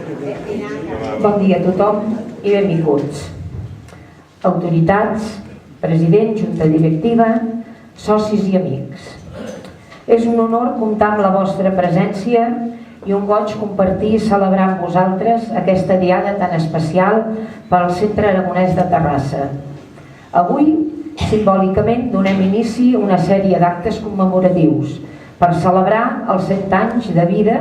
Bon dia a tothom i benvinguts. Autoritats, president, junta directiva, socis i amics. És un honor comptar amb la vostra presència i un goig compartir i celebrar amb vosaltres aquesta diada tan especial pel Centre Aragonès de Terrassa. Avui, simbòlicament, donem inici a una sèrie d'actes commemoratius per celebrar els 100 anys de vida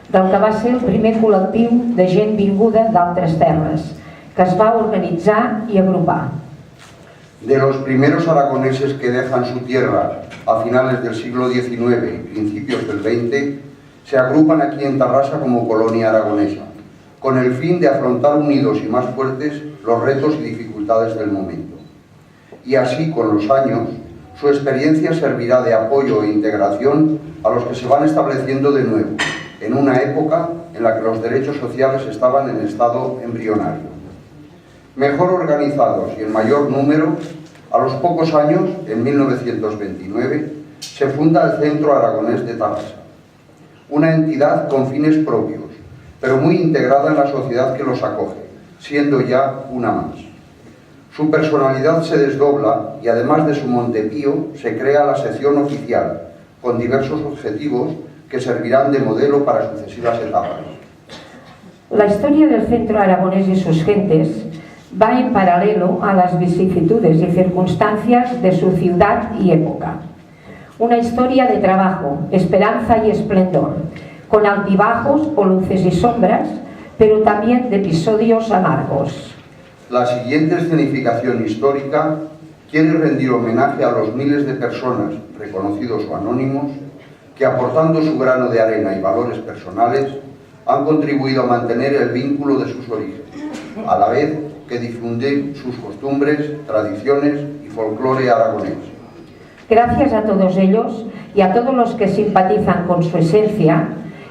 del que va ser el primer col·lectiu de gent vinguda d'altres terres, que es va organitzar i agrupar. De los primeros aragoneses que dejan su tierra a finales del siglo XIX y principios del XX, se agrupan aquí en Tarrasa como colonia aragonesa, con el fin de afrontar unidos y más fuertes los retos y dificultades del momento. Y así, con los años, su experiencia servirá de apoyo e integración a los que se van estableciendo de nuevo, en una época en la que los derechos sociales estaban en estado embrionario. Mejor organizados y en mayor número, a los pocos años, en 1929, se funda el Centro Aragonés de Tarrasa, una entidad con fines propios, pero muy integrada en la sociedad que los acoge, siendo ya una más. Su personalidad se desdobla y además de su Montepío se crea la sección oficial, con diversos objetivos que servirán de modelo para sucesivas etapas. La historia del Centro Aragonés y sus gentes va en paralelo a las vicisitudes y circunstancias de su ciudad y época. Una historia de trabajo, esperanza y esplendor, con altibajos o luces y sombras, pero también de episodios amargos. La siguiente escenificación histórica quiere rendir homenaje a los miles de personas, reconocidos o anónimos, que aportando su grano de arena y valores personales han contribuido a mantener el vínculo de sus orígenes, a la vez que difunden sus costumbres, tradiciones y folclore aragonés. Gracias a todos ellos y a todos los que simpatizan con su esencia,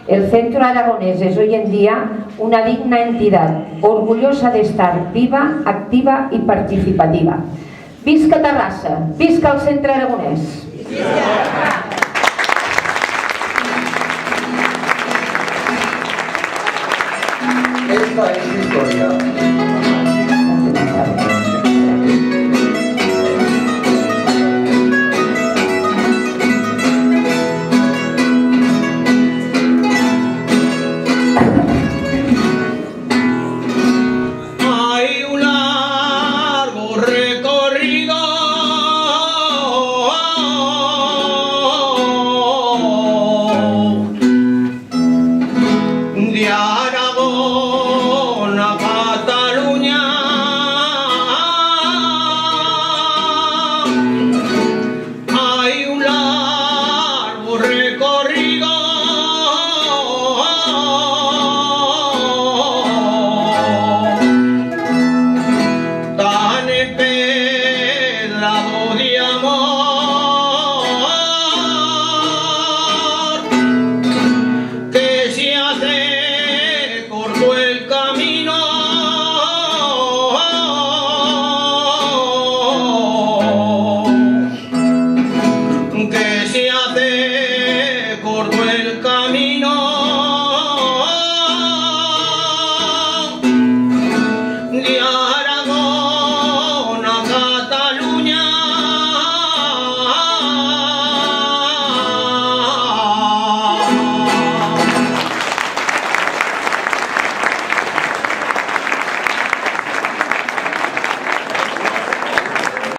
el Centro Aragonés es hoy en día una digna entidad, orgullosa de estar viva, activa y participativa. Visca Terrassa, visca el Centre Aragonès! Esta es su historia.